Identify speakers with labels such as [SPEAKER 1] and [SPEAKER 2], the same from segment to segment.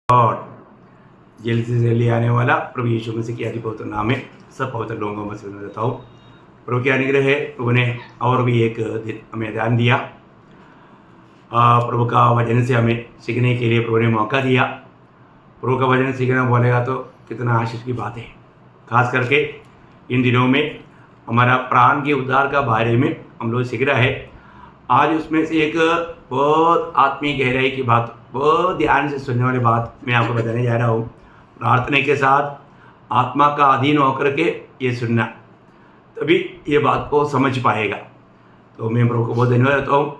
[SPEAKER 1] और जल्द से जल्दी आने वाला प्रभु यीशु मसीह की अति पवित्र नाम में सब पवित्र लोगों में सुना देता हूँ। प्रभु के अनुग्रह है, प्रभु ने और भी एक दिन हमें ध्यान दिया। प्रभु का वचन से हमें सीखने के लिए प्रभु ने मौका दिया। प्रभु का वचन सीखना बोलेगा तो कितना आशीष की बात है। खास करके इन दिनों में हमारा प्राण के उद्धार का बारे में हम लोग सीख रहा है। आज उसमें से एक बहुत आत्मीय गहराई की बात, बहुत ध्यान से सुनने वाली बात मैं आपको बताने जा रहा हूँ। प्रार्थना के साथ आत्मा का अधीन होकर के ये सुनना, तभी ये बात को समझ पाएगा। तो मैं प्रभु को बहुत धन्यवाद देता हूँ।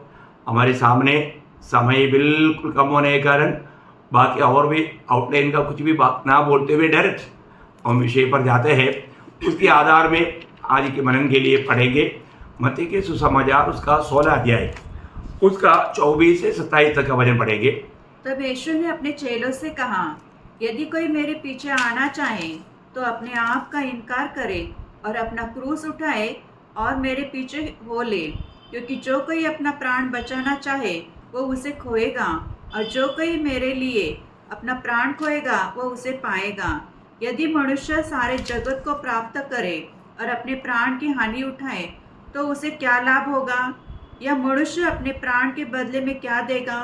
[SPEAKER 1] हमारे सामने समय बिल्कुल कम होने के कारण बाकी और भी आउटलाइन का कुछ भी बात ना बोलते हुए डायरेक्ट हम विषय पर जाते हैं। उसके आधार में आज के मनन के लिए पढ़ेंगे मत्ती के सुसमाचार उसका 16 अध्याय, उसका 24 से 27 तक का वचन पढ़ेंगे।
[SPEAKER 2] तब यीशु ने अपने चेलों से कहा, यदि कोई मेरे पीछे आना चाहे तो अपने आप का इनकार करे और अपना क्रूस उठाए और मेरे पीछे हो ले। क्योंकि जो कोई अपना प्राण बचाना चाहे वो उसे खोएगा, और जो कोई मेरे लिए अपना प्राण खोएगा वो उसे पाएगा। यदि मनुष्य सारे जगत को प्राप्त करे और अपने प्राण की हानि उठाए तो उसे क्या लाभ होगा? या मनुष्य अपने प्राण के बदले में क्या देगा?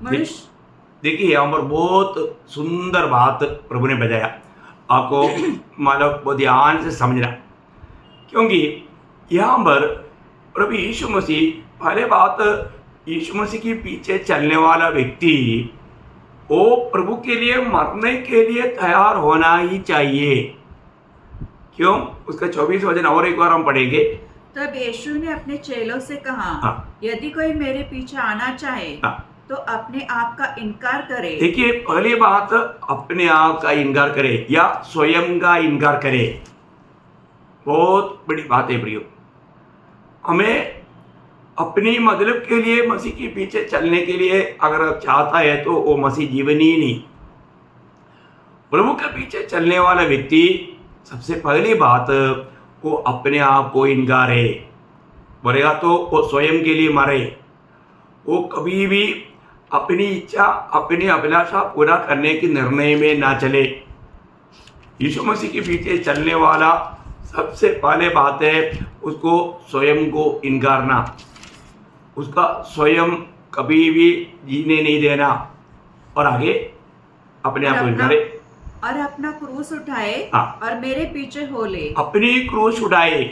[SPEAKER 2] मनुष्य
[SPEAKER 1] देखिए, यहाँ पर बहुत सुंदर बात प्रभु ने बताया। आपको मतलब बहुत ध्यान से समझना, क्योंकि यहाँ पर प्रभु यीशु मसीह, पहले बात, यीशु मसीह के पीछे चलने वाला व्यक्ति वो प्रभु के लिए मरने के लिए तैयार होना ही चाहिए। क्यों? उसका 24 वचन और एक बार हम पढ़ेंगे।
[SPEAKER 2] तब यीशु ने अपने चेलों से कहा,
[SPEAKER 1] हाँ।
[SPEAKER 2] यदि कोई मेरे पीछे आना चाहे तो अपने आप का इनकार करे।
[SPEAKER 1] देखिए, पहली बात अपने आप का इनकार करे या स्वयं का इनकार करे। बहुत बड़ी बात है प्रियो। हमें अपनी मतलब के लिए मसीह के पीछे चलने के लिए अगर चाहता है तो वो मसीह जीवन ही नहीं। प्रभु के पीछे चलने वाला व्यक्ति सबसे पहली बात वो अपने आप को इनकार है बोलेगा तो वो स्वयं के लिए मरे। वो कभी भी अपनी इच्छा, अपनी अभिलाषा पूरा करने के निर्णय में ना चले। यीशु मसीह के पीछे चलने वाला सबसे पहले बात है उसको स्वयं को इनकारना, उसका स्वयं कभी भी जीने नहीं देना, और आगे अपने आप को इनकारे
[SPEAKER 2] और अपना क्रूस उठाए और मेरे पीछे हो ले। अपनी
[SPEAKER 1] क्रूस उठाए,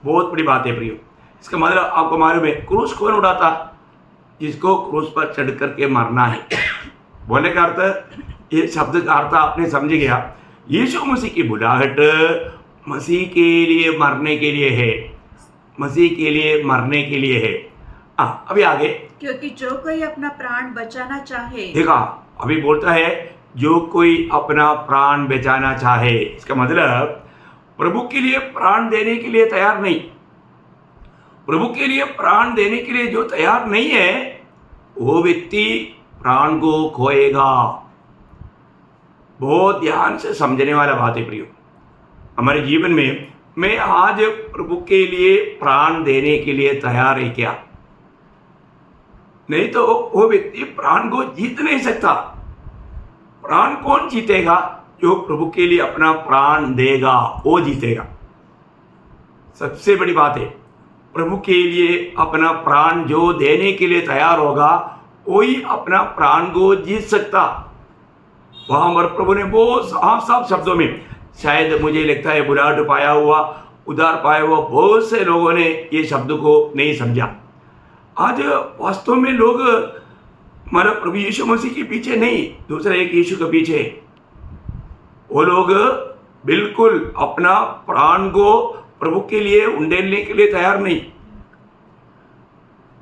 [SPEAKER 1] बहुत बड़ी बात है प्रियो। इसका मतलब आपको मालूम है क्रूस कौन उठाता? जिसको क्रूस पर चढ़ करके मरना है। बोलने का अर्थ, ये शब्द का अर्थ आपने समझ गया। यीशु मसीह की बुलाहट मसीह के लिए मरने के लिए है, मसीह के लिए मरने के लिए है। अभी आगे,
[SPEAKER 2] क्योंकि जो कोई अपना प्राण बचाना चाहे,
[SPEAKER 1] देखा अभी बोलता है जो कोई अपना प्राण बचाना चाहे। इसका मतलब प्रभु के लिए प्राण देने के लिए तैयार नहीं। प्रभु के लिए प्राण देने के लिए जो तैयार नहीं है वो व्यक्ति प्राण को खोएगा। बहुत ध्यान से समझने वाला बात है प्रियो। हमारे जीवन में मैं आज प्रभु के लिए प्राण देने के लिए तैयार है क्या? नहीं तो वो व्यक्ति प्राण को जीत नहीं सकता। प्राण कौन जीतेगा? जो प्रभु के लिए अपना प्राण देगा वो जीतेगा। सबसे बड़ी बात है, प्रभु के लिए अपना प्राण जो देने के लिए तैयार होगा वही अपना प्राण को जीत सकता। वहां पर प्रभु ने बहुत साफ शब्दों में, शायद मुझे लगता है बुलाहट पाया हुआ, उद्धार पाया हुआ बहुत से लोगों ने ये शब्द को नहीं समझा। आज वास्तव में लोग हमारा प्रभु यीशु मसीह के पीछे नहीं, दूसरा एक यीशु के पीछे, वो लोग बिल्कुल अपना प्राण को प्रभु के लिए उंडेलने के लिए तैयार नहीं।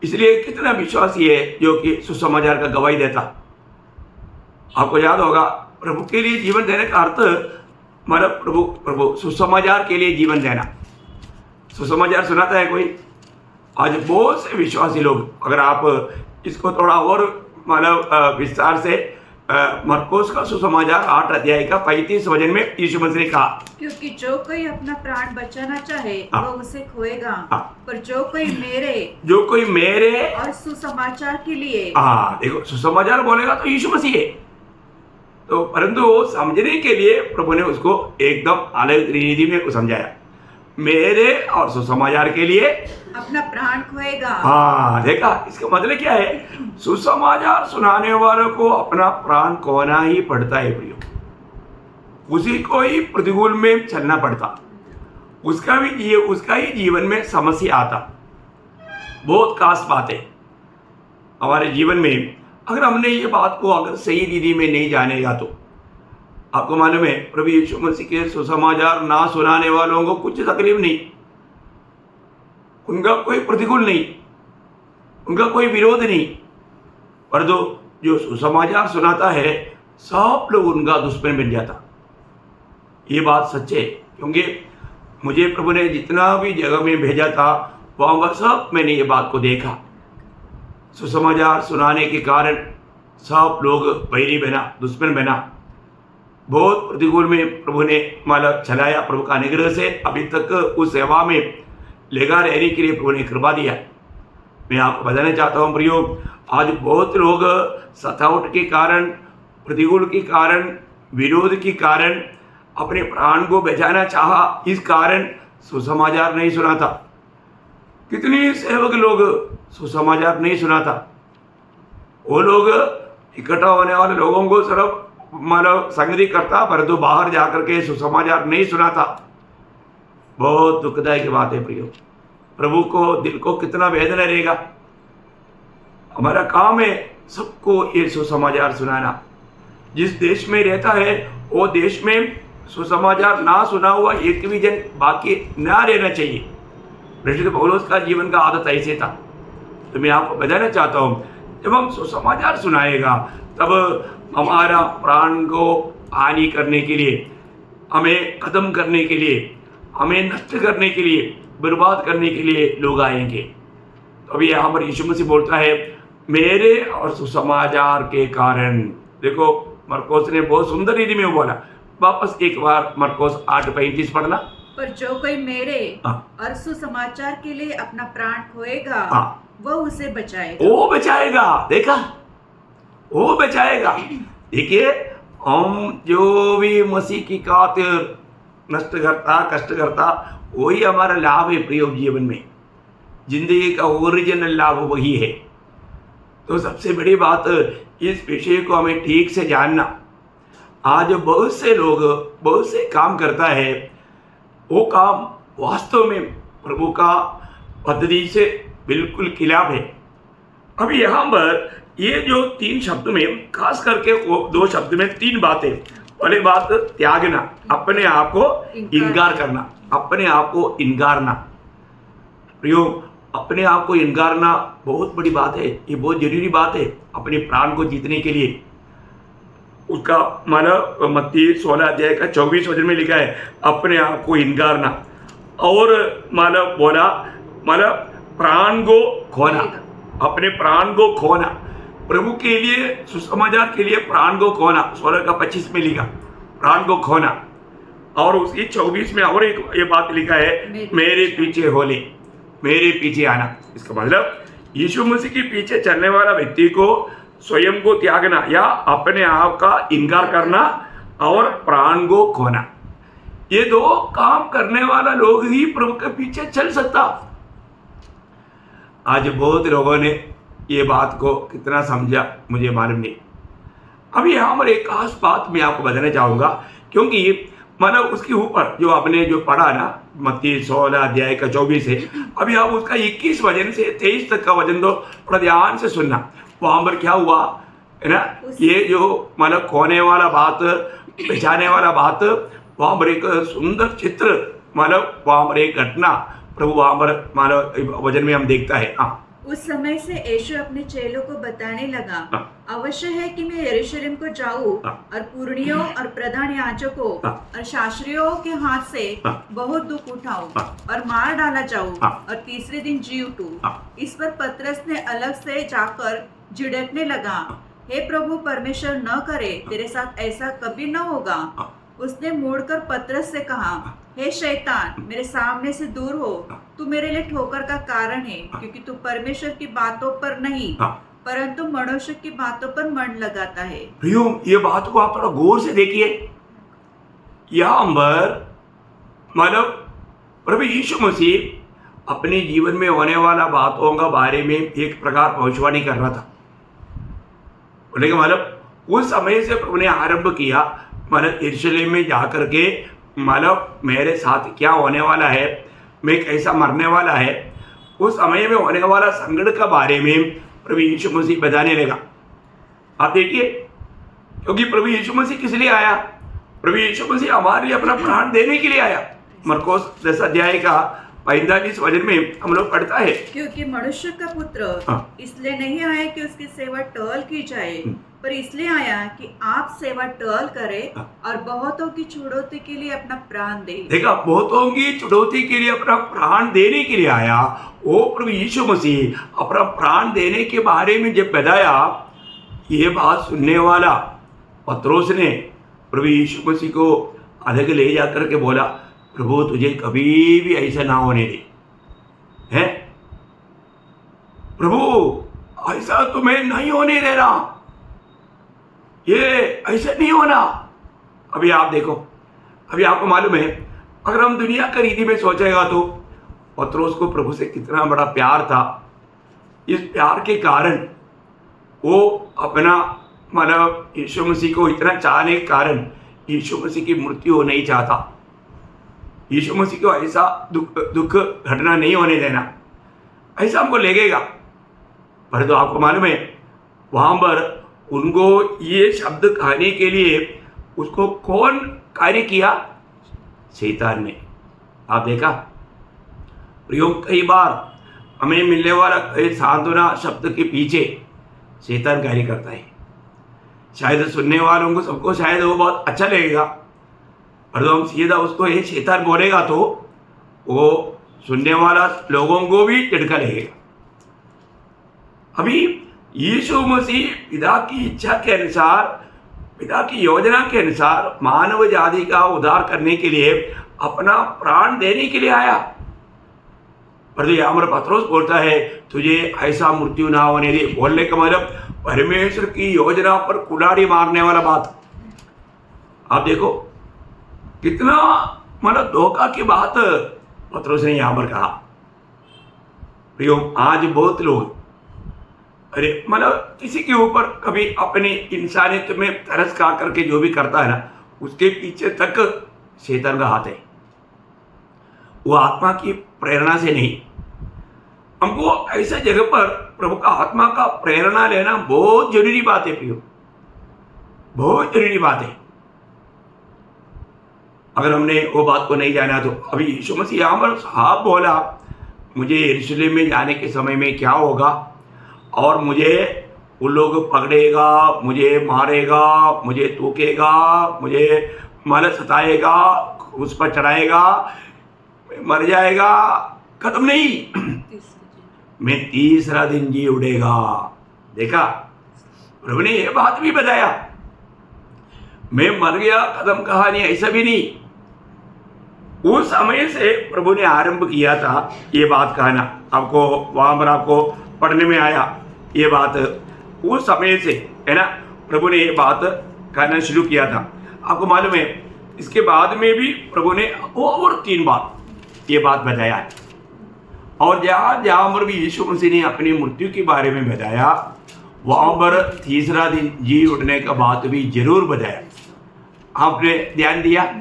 [SPEAKER 1] इसलिए कितना विश्वासी है जो कि सुसमाचार का गवाही देता। आपको याद होगा, प्रभु के लिए जीवन देने का अर्थ हमारा प्रभु सुसमाचार के लिए जीवन देना। सुसमाचार सुनाता है कोई? आज बहुत से विश्वासी लोग, अगर आप इसको थोड़ा और मतलब विस्तार से मरकोस का सुसमाचार 8 अध्याय का 35 वचन में यीशु मसीह ने कहा,
[SPEAKER 2] क्योंकि जो कोई अपना प्राण बचाना चाहे वो उसे खोएगा, पर जो कोई मेरे और सुसमाचार के लिए,
[SPEAKER 1] देखो सुसमाचार बोलेगा तो यीशु मसीह है। तो परंतु वो समझने के लिए प्रभु ने उसको एकदम अलग रीति में समझाया। मेरे और सुसमाचार के लिए
[SPEAKER 2] अपना प्राण खोएगा।
[SPEAKER 1] हाँ, देखा इसका मतलब क्या है? सुसमाचार सुनाने वालों को अपना प्राण खोना ही पड़ता है प्रियो। उसी को ही प्रतिकूल में चलना पड़ता, उसका ही जीवन में समस्या आता। बहुत खास बात है हमारे जीवन में। अगर हमने ये बात को अगर सही रीति में नहीं जानेगा तो आपको मालूम है, प्रभु यीशु मसीह के सुसमाचार ना सुनाने वालों को कुछ तकलीफ नहीं, उनका कोई प्रतिकूल नहीं, उनका कोई विरोध नहीं, पर जो सुसमाचार सुनाता है सब लोग उनका दुश्मन बन जाता। ये बात सच है, क्योंकि मुझे प्रभु ने जितना भी जगह में भेजा था वहाँ पर सब मैंने ये बात को देखा। सुसमाचार सुनाने के कारण सब लोग बैरी बना, दुश्मन बना। बहुत प्रतिकूल में प्रभु ने मतलब चलाया। प्रभु का अनुग्रह से अभी तक उस सेवा में लगा रहने के लिए प्रभु ने कृपा दिया। मैं आपको बताना चाहता हूँ प्रियो, आज बहुत लोग सतावट के कारण, प्रतिकूल के कारण, विरोध के कारण अपने प्राण को बचाना चाहा, इस कारण सुसमाचार नहीं सुनाता। कितने सेवक लोग सुसमाचार नहीं सुनाता। वो लोग इकट्ठा होने वाले लोगों को सिर्फ मतलब संगति करता, परंतु बाहर जाकर के सुसमाचार नहीं सुनाता। बहुत दुखदायक बात है प्रियो। प्रभु को दिल को कितना वेदना रहेगा। हमारा काम है सबको ये सुसमाचार सुनाना। जिस देश में रहता है वो देश में सुसमाचार ना सुना हुआ एक भी जन बाकी ना रहना चाहिए। प्रेषित पौलुस का जीवन का आदत ऐसे था। तो मैं आपको बताना चाहता हूँ, जब हम सुसमाचार सुनाएगा तब हमारा प्राण को हानि करने के लिए, हमें खत्म करने के लिए, हमें नष्ट करने के लिए, बर्बाद करने के लिए लोग आएंगे। तो अभी यहाँ पर यीशु मसीह बोलता है मेरे और सुसमाचार के कारण। देखो मरकोस ने बहुत सुंदर रीति में बोला। वापस एक बार मरकोस 8:35 पढ़ना।
[SPEAKER 2] पर जो कोई मेरे
[SPEAKER 1] हाँ।
[SPEAKER 2] और सुसमाचार के लिए अपना प्राण खोएगा,
[SPEAKER 1] हाँ।
[SPEAKER 2] वो उसे बचाएगा।
[SPEAKER 1] वो बचाएगा। देखा, वो बचाएगा। देखिए, हम जो भी मसीह की खातिर नष्ट करता, कष्ट करता, वही हमारा लाभ है प्रिय जीवन में। जिंदगी का ओरिजिनल लाभ वही है। तो सबसे बड़ी बात, इस विषय को हमें ठीक से जानना। आज बहुत से लोग बहुत से काम करता है, वो काम वास्तव में प्रभु का पद्धति से बिल्कुल खिलाफ है। अभी यहाँ पर ये जो 3 शब्द में, खास करके वो 2 शब्द में 3 बातें। पहली बात त्यागना, अपने आप को इनकार करना, अपने आप को इनकारना। प्रियो, अपने आप को इनकारना बहुत बड़ी बात है। ये बहुत जरूरी बात है अपने प्राण को जीतने के लिए। उसका माना मत्ती 16 अध्याय का 24 वचन में लिखा है, अपने आप को इनकारना। और माना बोला, माना प्राण को खोना, अपने प्राण को खोना, प्रभु के लिए, सुसमाचार के लिए प्राण को खोना। 16 का 25 में लिखा प्राण को खोना। और उसकी 24 में और एक ये बात लिखा है, मेरे पीछे होले, मेरे पीछे आना। इसका मतलब यीशु मसीह के पीछे चलने वाला व्यक्ति को स्वयं को त्यागना या अपने आप का इनकार करना और प्राण को खोना। ये 2 काम करने वाला लोग ही प्रभु के पीछे चल सकता। आज बहुत लोगों ने ये बात को कितना समझा मुझे मालूम नहीं। अभी यहाँ पर एक खास बात मैं आपको बताना चाहूँगा, क्योंकि मानो उसके ऊपर जो आपने जो पढ़ा ना, मत्ती 16 अध्याय का 24 है, अभी आप उसका 21 वचन से 23 तक का वचन दो, थोड़ा ध्यान से सुनना। वहाँ पर क्या हुआ है ना, ये जो मतलब खोने वाला बात, बचाने वाला बात, वहाँ पर एक सुंदर चित्र, मतलब वहाँ पर एक घटना प्रभु वहाँ पर मानो वचन में हम देखता है। हाँ,
[SPEAKER 2] उस समय से यीशु अपने चेलों को बताने लगा, अवश्य है कि मैं यरूशलेम को जाऊं और पुरनियों और प्रधान याजकों और शास्त्रियों के हाथ से बहुत दुख उठाऊं और मार डाला जाऊं और तीसरे दिन जी उठूं। इस पर पतरस ने अलग से जाकर झिड़कने लगा, हे प्रभु, परमेश्वर न करे, तेरे साथ ऐसा कभी न होगा। उसने मुड़कर पतरस से कहा, हे शैतान, मेरे सामने से दूर हो, तू मेरे लिए ठोकर का कारण है, क्योंकि तू परमेश्वर की बातों पर नहीं परंतु मनुष्य की बातों पर मन लगाता है।
[SPEAKER 1] प्रियो, ये बात को आप थोड़ा गौर से देखिए। यहां पर मतलब प्रभु यीशु मसीह अपने जीवन में होने वाला बातों का बारे में एक प्रकार भविष्यवाणी कर रहा था। बोले कि मतलब उस समय से प्रभु ने आरंभ किया, मतलब यरूशलेम में जाकर के मतलब मेरे साथ क्या होने वाला है, मैं कैसा मरने वाला है, उस समय में होने वाला संकट के बारे में प्रभु यीशु मसीह बताने लगा। आप देखिए, क्योंकि प्रभु यीशु मसीह किस लिए आया? प्रभु यीशु मसीह हमारे लिए अपना प्राण देने के लिए आया। मरकोस 10 अध्याय का 45 वचन में हम लोग पढ़ता है,
[SPEAKER 2] क्योंकि मनुष्य का पुत्र
[SPEAKER 1] हाँ।
[SPEAKER 2] इसलिए नहीं आया कि उसकी सेवा टहल की जाए, पर इसलिए आया कि आप सेवा टहल करें और बहुतों की छुड़ौती के लिए अपना प्राण दे।
[SPEAKER 1] देखा, बहुतों की छुड़ौती के लिए अपना प्राण देने के लिए आया। वो प्रभु यीशु मसीह अपना प्राण देने के बारे में जब बताया, ये बात सुनने वाला पत्रोस ने प्रभु यीशु मसीह को अलग ले जाकर के बोला, प्रभु तुझे कभी भी ऐसा ना होने दे, हैं प्रभु, ऐसा तुम्हें नहीं होने देना, ये ऐसा नहीं होना। अभी आप देखो, अभी आपको मालूम है, अगर हम दुनिया का रीति में सोचेगा तो पत्रोस को प्रभु से कितना बड़ा प्यार था। इस प्यार के कारण वो अपना मतलब यीशु मसीह को इतना चाहने के कारण यीशु मसीह की मृत्यु हो नहीं चाहता, यीशु मसीह को ऐसा दुख घटना नहीं होने देना, ऐसा हमको लगेगा। पर तो आपको मालूम है, वहां पर उनको ये शब्द कहने के लिए उसको कौन कार्य किया? शैतान ने। आप देखा प्रयोग, कई बार हमें मिलने वाला कई सांत्वना शब्द के पीछे शैतान कार्य करता है। शायद सुनने वालों को सबको शायद वो बहुत अच्छा लगेगा, और तो हम सीधा उसको ये शैतान बोलेगा तो वो सुनने वाला लोगों को भी झटका लगेगा। अभी यीशु मसीह पिता की इच्छा के अनुसार, पिता की योजना के अनुसार मानव जाति का उद्धार करने के लिए अपना प्राण देने के लिए आया। पर यहाँ पर पत्रोस बोलता है, तुझे ऐसा मृत्यु ना होने दे। बोलने का मतलब परमेश्वर की योजना पर कुल्हाड़ी मारने वाला बात। आप देखो कितना मतलब धोखा की बात पत्रोस ने यहाँ पर कहा। प्रियो, आज बहुत लोग अरे मतलब किसी के ऊपर कभी अपनी इंसानियत में तरस खा करके जो भी करता है ना, उसके पीछे तक शैतान का हाथ है। वो आत्मा की प्रेरणा से नहीं। हमको ऐसा जगह पर प्रभु का आत्मा का प्रेरणा लेना बहुत जरूरी बात है प्रियो, बहुत जरूरी बात है। अगर हमने वो बात को नहीं जाना तो अभी यीशु मसीह यहाँ पर साफ बोला, मुझे यरूशलेम में जाने के समय में क्या होगा, और मुझे वो लोग पकड़ेगा, मुझे मारेगा, मुझे तूकेगा, मुझे मार सताएगा, उस पर चढ़ाएगा, मर जाएगा, खत्म नहीं, मैं तीसरा दिन जी उड़ेगा। देखा, प्रभु ने यह बात भी बताया, मैं मर गया खत्म कहानी, ऐसा भी नहीं। उस समय से प्रभु ने आरंभ किया था ये बात कहना। आपको वहां पर आपको पढ़ने में आया ये बात, उस समय से है ना प्रभु ने ये बात कहना शुरू किया था। आपको मालूम है, इसके बाद में भी प्रभु ने और 3 बार ये बात बताया है। और जहाँ जहाँ पर भी यीशु मसीह ने अपनी मृत्यु के बारे में बताया, वहाँ पर तीसरा दिन जी उठने का बात भी जरूर बताया। आपने ध्यान दिया?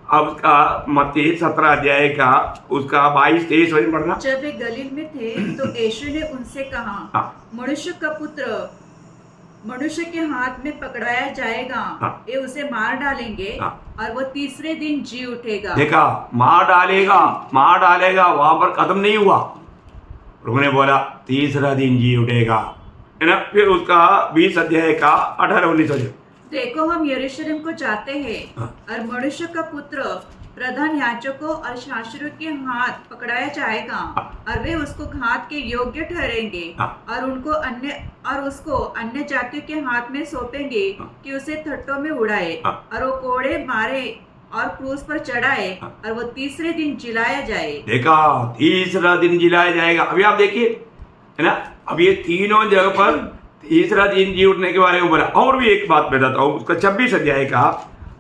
[SPEAKER 1] अब उसका मत्ती 17 अध्याय का उसका 22-23 वचन पढ़ना।
[SPEAKER 2] जब वे गलील में थे तो यीशु ने उनसे कहा, मनुष्य का पुत्र मनुष्य के हाथ में पकड़ाया जाएगा, ये उसे मार डालेंगे और वो तीसरे दिन जी उठेगा।
[SPEAKER 1] देखा, मार डालेगा, मार डालेगा, वहां पर खत्म नहीं हुआ। प्रभु ने बोला तीसरा दिन जी उठेगा, है ना। फिर उसका 20 अध्याय का 18-19 वचन,
[SPEAKER 2] देखो हम यरूशलेम को जाते हैं और मनुष्य का पुत्र प्रधान याजकों और शास्त्रियों के हाथ पकड़ाया जाएगा और वे उसको घात के योग्य ठहरेंगे और उसको अन्य जातियों के हाथ में सौंपेंगे कि उसे ठट्टों में उड़ाए और वो कोड़े मारे और क्रूस पर चढ़ाए और वो तीसरे दिन जिलाया जाए।
[SPEAKER 1] देखा, तीसरा दिन जिलाया जाएगा। अभी आप देखिए, है ना, अब ये तीनों जगह पर तीसरा दिन जी उठने के बारे में बोला। और भी एक बात बताता हूँ, उसका 26 अध्याय का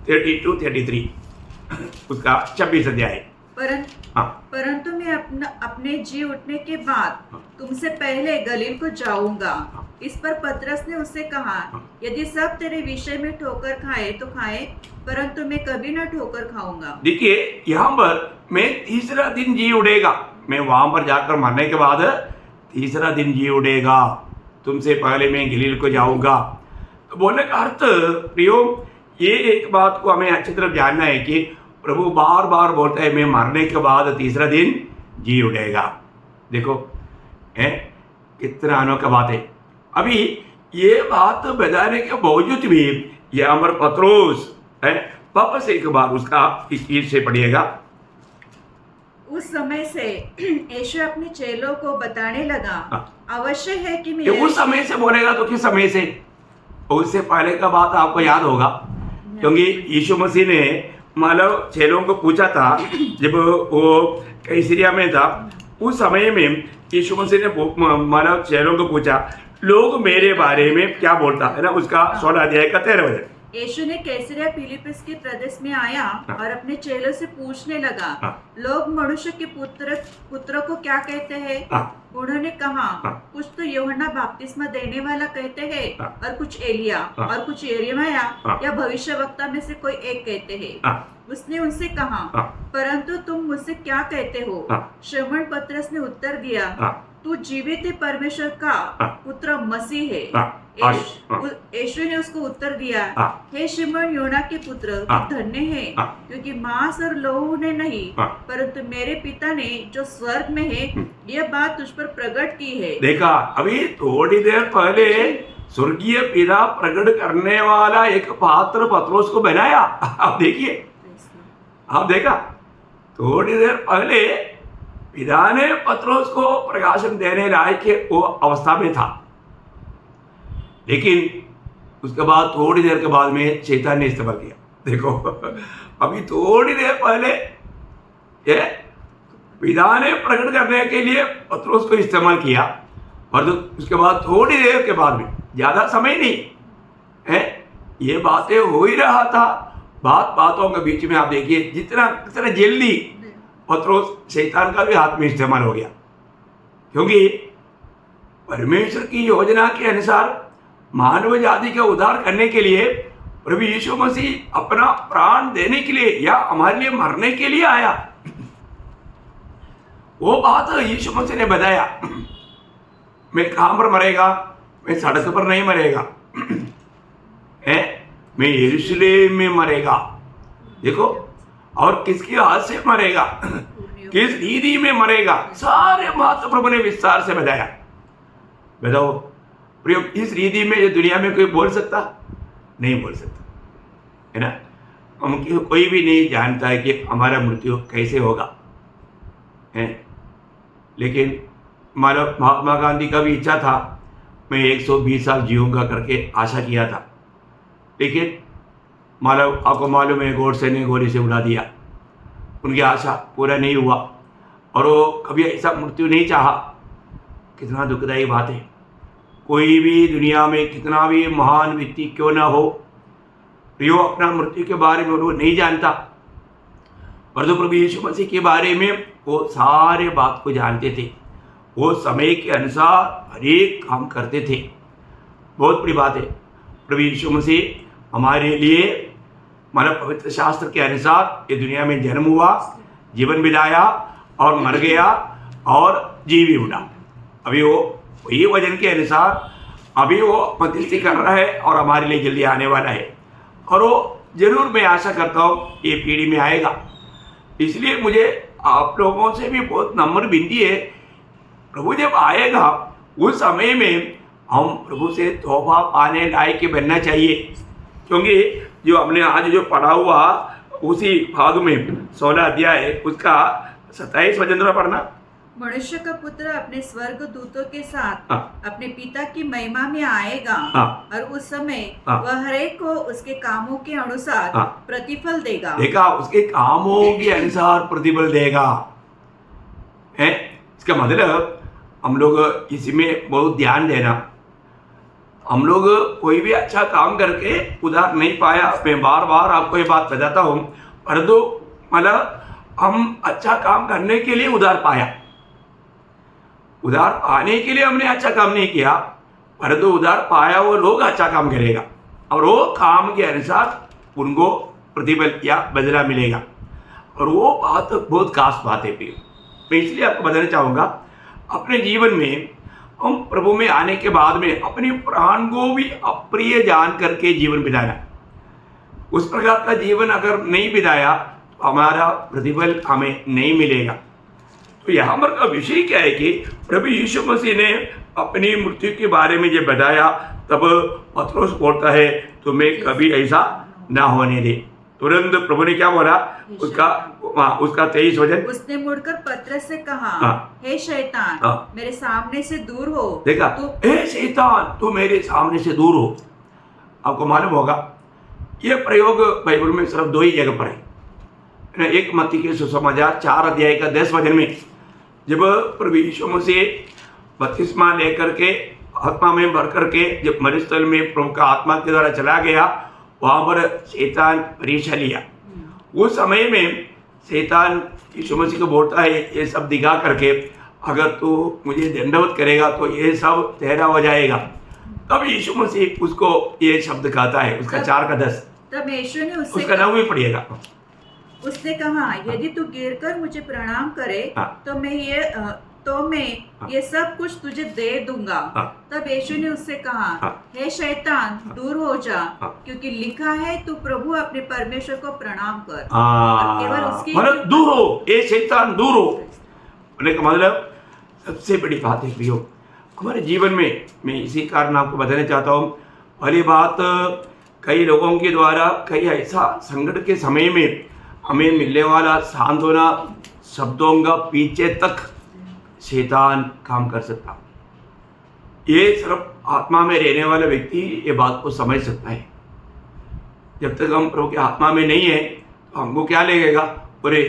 [SPEAKER 1] 32 33, उसका 26 अध्याय। हाँ
[SPEAKER 2] परंतु मैं अपने जी उठने के बाद तुमसे पहले गलील को जाऊंगा। इस पर पतरस ने उससे कहा, यदि सब तेरे विषय में ठोकर खाए तो खाए, परंतु मैं कभी ना ठोकर खाऊंगा।
[SPEAKER 1] देखिए यहाँ पर मैं तीसरा दिन जी उड़ेगा, मैं वहां पर जाकर मरने के बाद तीसरा दिन जी उड़ेगा, तुमसे पहले मैं गलील को जाऊंगा। तो बोलने का अर्थ प्रियो, ये एक बात को हमें अच्छी तरह जानना है कि प्रभु बार बार बोलता है मैं मरने के बाद तीसरा दिन जी उठेगा। देखो है कितना अनोखा बात है। अभी ये बात बताने के बावजूद भी यहाँ पर पतरोस है, वापस एक बार उसका 21 से पढ़िएगा।
[SPEAKER 2] उस समय से यीशु अपने चेलों को बताने लगा, अवश्य है कि
[SPEAKER 1] ये
[SPEAKER 2] मैं
[SPEAKER 1] उस समय से बोलेगा तो किस समय से? उससे पहले का बात आपको याद होगा, क्योंकि यीशु मसीह ने मतलब चेलों को पूछा था जब वो कैसरिया में था, उस समय में यीशु मसीह ने मतलब चेलों को पूछा लोग मेरे बारे में क्या बोलता है ना, उसका 16 अध्याय का 13 वचन।
[SPEAKER 2] यीशु ने कैसरिया फिलिप्पस के प्रदेश में आया और अपने चेलों से पूछने लगा, लोग मनुष्य के पुत्र को क्या कहते हैं? उन्होंने कहा, कुछ तो यूहन्ना बपतिस्मा देने वाला कहते हैं, और कुछ एलिया, और कुछ यिर्मयाह या भविष्यवक्ता में से कोई एक कहते हैं। उसने उनसे कहा, परंतु तुम मुझसे क्या कहते हो? शमौन पतरस ने उत्तर दिया, तू जीवित परमेश्वर का पुत्र मसीह है। यीशु ने उसको उत्तर दिया, हे शिमोन योना के पुत्र, तू धन्य है, क्योंकि मांस और लहू ने नहीं, परंतु मेरे पिता ने जो स्वर्ग में है यह बात तुझ पर प्रकट की है।
[SPEAKER 1] देखा, अभी थोड़ी देर पहले स्वर्गीय पिता प्रकट करने वाला एक पात्र पतरोस को बनाया। आप देखिए, आप देखा, थोड़ी देर पहले पिता ने पतरोस को प्रकाशन देने लायक के वो अवस्था में था, लेकिन उसके बाद थोड़ी देर के बाद में शैतान ने इस्तेमाल किया। देखो, अभी थोड़ी देर पहले ये पिता ने प्रकट करने के लिए पतरोस को इस्तेमाल किया, और तो उसके बाद थोड़ी देर के बाद में, ज़्यादा समय नहीं है, ये बातें हो ही रहा था। बातों के बीच में आप देखिए जितना जल्दी पतरोस शैतान का भी हाथ में इस्तेमाल हो गया, क्योंकि परमेश्वर की योजना के अनुसार मानव जाति का उद्धार करने के लिए प्रभु यीशु मसीह अपना प्राण देने के लिए या हमारे लिए मरने के लिए आया। वो बात यीशु मसीह ने बताया, मैं कहाँ पर मरेगा? मैं सड़क पर नहीं मरेगा है, मैं यरूशलेम में मरेगा। देखो, और किसके हाथ से मरेगा, किस रीति में मरेगा, सारे बात प्रभु ने विस्तार से बताया। बताओ प्रियो, इस रीति में ये दुनिया में कोई बोल सकता? नहीं बोल सकता, है ना। हम कोई भी नहीं जानता है कि हमारा मृत्यु कैसे होगा, है। लेकिन हमारा महात्मा गांधी का भी इच्छा था, मैं 120 साल जीऊँगा करके आशा किया था, लेकिन मालूम आपको मालूम है गोडसे ने गोली से उड़ा दिया, उनकी आशा पूरा नहीं हुआ, और वो कभी ऐसा मृत्यु नहीं चाहा। कितना दुखदायी बात है। कोई भी दुनिया में कितना भी महान व्यक्ति क्यों ना हो, प्रियो अपना मृत्यु के बारे में वो नहीं जानता, पर तो प्रभु यीशु मसीह के बारे में वो सारे बात को जानते थे। वो समय के अनुसार हर एक काम करते थे। बहुत बड़ी बात है, प्रभु यीशु मसीह हमारे लिए मानव पवित्र शास्त्र के अनुसार ये दुनिया में जन्म हुआ, जीवन बिताया और मर गया और जी भी उठा। अभी वो वही वजन के अनुसार अभी वो मध्यस्थी कर रहा है और हमारे लिए जल्दी आने वाला है, और वो जरूर मैं आशा करता हूँ ये पीढ़ी में आएगा। इसलिए मुझे आप लोगों से भी बहुत नम्र विनती है, प्रभु जब आएगा उस समय में हम प्रभु से तोहफा पाने लायक के बनना चाहिए, क्योंकि जो हमने आज जो पढ़ा हुआ उसी भाग में 16 अध्याय उसका 27 वचन पढ़ना।
[SPEAKER 2] मनुष्य का पुत्र अपने स्वर्ग दूतों के साथ अपने पिता की महिमा में आएगा, और उस समय वह हर एक को उसके कामों के अनुसार प्रतिफल देगा।
[SPEAKER 1] देखा, उसके कामों के अनुसार प्रतिफल देगा है। इसका मतलब हम लोग इसमें बहुत ध्यान देना। हम लोग कोई भी अच्छा काम करके उधार नहीं पाया। मैं बार बार आपको ये बात बताता हूँ, परंतु मतलब हम अच्छा काम करने के लिए उधार पाया, उधार पाने के लिए हमने अच्छा काम नहीं किया, परंतु उधार पाया वो लोग अच्छा काम करेगा और वो काम के अनुसार उनको प्रतिफल या बदला मिलेगा। और वो बात बहुत खास बात है प्रिय। मैं इसलिए आपको बताना चाहूँगा, अपने जीवन में हम प्रभु में आने के बाद में अपने प्राण को भी अप्रिय जान करके जीवन बिताना। उस प्रकार का जीवन अगर नहीं बिताया तो हमारा प्रतिफल हमें नहीं मिलेगा। तो यहाँ पर का विषय क्या है कि प्रभु यीशु मसीह ने अपनी मृत्यु के बारे में जब बताया, तब पतरस बोलता है तुम्हें कभी ऐसा ना होने दे। तुरंत प्रभु ने क्या बोला, उसका 23 वचन,
[SPEAKER 2] उसने मुड़कर पतरस से कहा,
[SPEAKER 1] हाँ।
[SPEAKER 2] हे शैतान,
[SPEAKER 1] हाँ।
[SPEAKER 2] मेरे सामने से दूर हो।
[SPEAKER 1] देखा, हे शैतान तू मेरे सामने से दूर हो। आपको मालूम होगा ये प्रयोग बाइबल में सिर्फ 2 ही जगह पर है। एक मत्ती के सुसमाचार 4 अध्याय का 10 वचन में, जब प्रभु यीशु मसीह बपतिस्मा लेकर के आत्मा में भर करके जब मरुस्थल में प्रभु का आत्मा के द्वारा चला गया, वहाँ पर शैतान परीक्षा लिया। उस समय में शैतान यीशु मसीह को बोलता है ये सब दिखा करके, अगर तू मुझे दंडवत करेगा तो ये सब तेरा हो जाएगा। तब यीशु मसीह उसको ये शब्द कहता है, उसका 4 का 10।
[SPEAKER 2] तब यीशु ने
[SPEAKER 1] उसका नाम भी पढ़िएगा।
[SPEAKER 2] उसने कहा, यदि तू गिरकर मुझे प्रणाम करे तो मैं ये सब कुछ तुझे दे दूंगा। तब यीशु ने उससे कहा, हे शैतान दूर हो जा, क्योंकि लिखा है तू प्रभु अपने परमेश्वर को प्रणाम कर। केवल उसकी
[SPEAKER 1] मतलब दूर हो, ये शैतान दूर हो। का मतलब सबसे बड़ी बात है प्रियो हमारे जीवन में। मैं इसी कारण आपको बताना चाहता हूँ। पहली बात, कई लोगों के द्वारा कई ऐसा संकट के समय में हमें मिलने वाला सांत्वना शब्दों का पीछे तक शैतान काम कर सकता। ये सिर्फ आत्मा में रहने वाला व्यक्ति ये बात को समझ सकता है। जब तक हम प्रभु के आत्मा में नहीं है तो हमको क्या लगेगा, अरे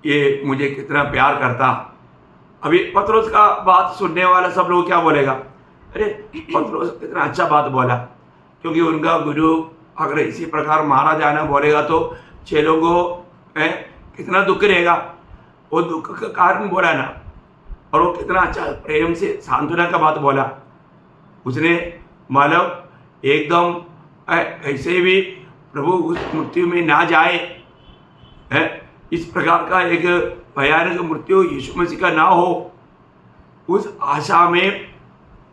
[SPEAKER 1] ये मुझे कितना प्यार करता। अभी पतरस का बात सुनने वाला सब लोग क्या बोलेगा, अरे पतरस कितना अच्छा बात बोला, क्योंकि उनका गुरु अगर इसी प्रकार मारा जाना बोलेगा तो चेलों को कितना दुख रहेगा। वो दुख का कारण बोला ना, और वो कितना अच्छा प्रेम से सांत्वना का बात बोला। उसने मानव एकदम ऐसे भी प्रभु उस मृत्यु में ना जाए, इस प्रकार का एक भयानक मृत्यु यीशु मसीह का ना हो, उस आशा में,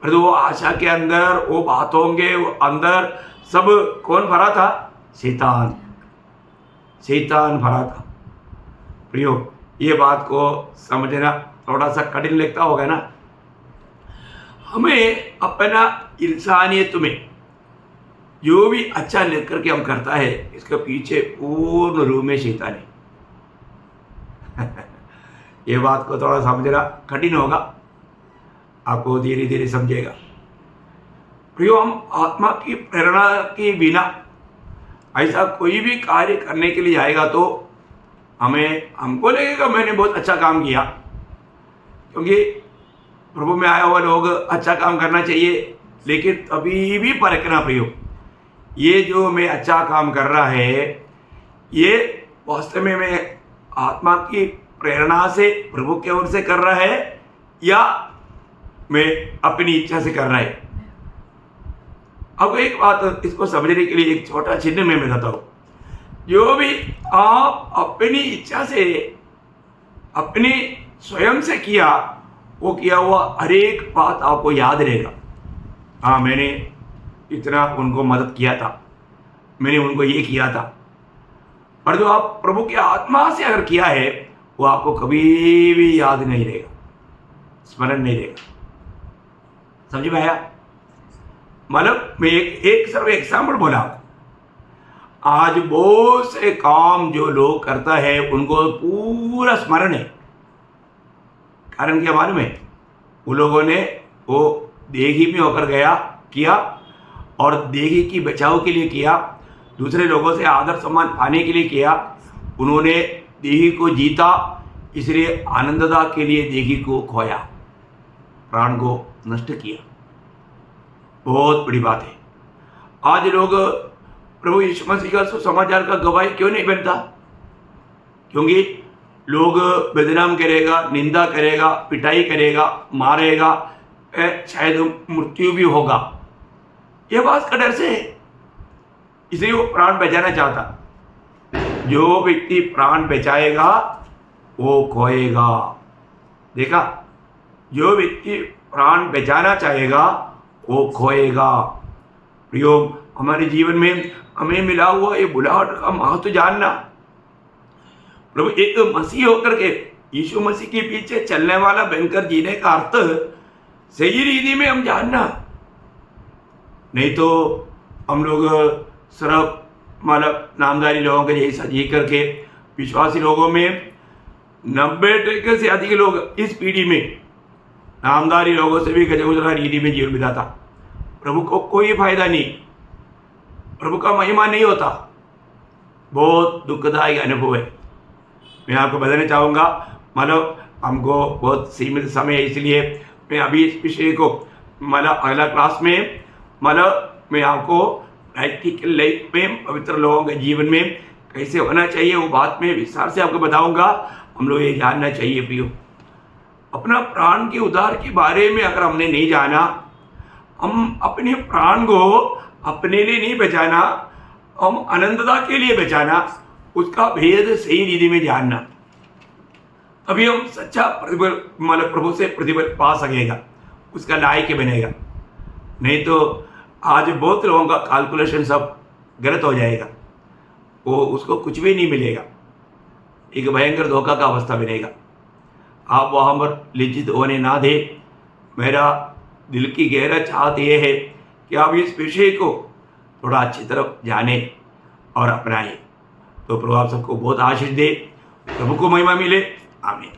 [SPEAKER 1] वो आशा के अंदर वो बातों के अंदर सब कौन भरा था, शैतान भरा था। प्रियो ये बात को समझना थोड़ा सा कठिन लगता होगा ना। हमें अपना इंसानियत में जो भी अच्छा लिख करके हम करता है, इसके पीछे पूर्ण रूप में शैतान है। ये बात को थोड़ा समझना कठिन होगा, आपको धीरे धीरे समझेगा। प्रियो हम आत्मा की प्रेरणा के बिना ऐसा कोई भी कार्य करने के लिए आएगा तो हमको लगेगा मैंने बहुत अच्छा काम किया, क्योंकि प्रभु में आया हुआ लोग अच्छा काम करना चाहिए। लेकिन तभी भी परखना प्रियो, ये जो मैं अच्छा काम कर रहा है ये वास्तव में मैं आत्मा की प्रेरणा से प्रभु की ओर से कर रहा है या मैं अपनी इच्छा से कर रहा है। अब एक बात इसको समझने के लिए एक छोटा चिन्ह मैं बताता हूँ। जो भी आप अपनी इच्छा से अपनी स्वयं से किया, वो किया हुआ हर एक बात आपको याद रहेगा। हाँ, मैंने इतना उनको मदद किया था, मैंने उनको ये किया था। और जो आप प्रभु के आत्मा से अगर किया है वो आपको कभी भी याद नहीं रहेगा, स्मरण नहीं रहेगा। समझ में आया? मतलब मैं एक सिर्फ एग्जाम्पल बोला। आज बहुत से काम जो लोग करता है उनको पूरा स्मरण है। कारण क्या मालूम है? उन लोगों ने वो देही में होकर गया किया, और देही की बचाव के लिए किया, दूसरे लोगों से आदर सम्मान पाने के लिए किया। उन्होंने देही को जीता, इसलिए आनंददा के लिए देही को खोया, प्राण को नष्ट किया। बहुत बड़ी बात है। आज लोग प्रभु यीशु मसीह का सुसमाचार का गवाही क्यों नहीं बनता? क्योंकि लोग बदनाम करेगा, निंदा करेगा, पिटाई करेगा, मारेगा, शायद मृत्यु भी होगा, यह बात का डर से है, इसलिए वो प्राण बचाना चाहता। जो व्यक्ति प्राण बचाएगा वो खोएगा। देखा, जो व्यक्ति प्राण बचाना चाहेगा वो खोएगा। प्रियो, हमारे जीवन में हमें मिला हुआ ये बुलाहट का महत्व जानना, प्रभु एक मसीह होकर के यीशु मसीह के पीछे चलने वाला बनकर जीने का अर्थ सही रीति में हम जानना। नहीं तो हम लोग सिर्फ मतलब नामधारी लोगों के जैसा जी करके, विश्वासी लोगों में 90% से अधिक लोग इस पीढ़ी में नामधारी लोगों से भी गजगुजरा रीति में जीवन बिताता। प्रभु को कोई फायदा नहीं, प्रभु का महिमा नहीं होता। बहुत दुखदायक अनुभव है। मैं आपको बताना चाहूँगा, मतलब हमको बहुत सीमित समय है, इसलिए मैं अभी इस विषय को मतलब अगला क्लास में मतलब मैं आपको प्रैक्टिकल लाइफ में पवित्र लोगों के जीवन में कैसे होना चाहिए वो बात में विस्तार से आपको बताऊंगा। हम लोग ये जानना चाहिए प्रियो, अपना प्राण के उद्धार के बारे में अगर हमने नहीं जाना, हम अपने प्राण को अपने लिए नहीं बचाना, हम अनंतता के लिए बचाना, उसका भेद सही रीति में जानना, तभी हम सच्चा प्रतिफल मतलब प्रभु से प्रतिफल पा सकेगा, उसका लायक बनेगा। नहीं तो आज बहुत लोगों का कैलकुलेशन सब गलत हो जाएगा, वो उसको कुछ भी नहीं मिलेगा, एक भयंकर धोखा का अवस्था बनेगा। आप वहाँ पर लिज्जित होने ना दे। मेरा दिल की गहरा चाहत ये है कि आप इस विषय को थोड़ा अच्छी तरह जाने और अपनाएं। तो प्रभु आप सबको बहुत आशीष दे, प्रभु को महिमा मिले। आमीन।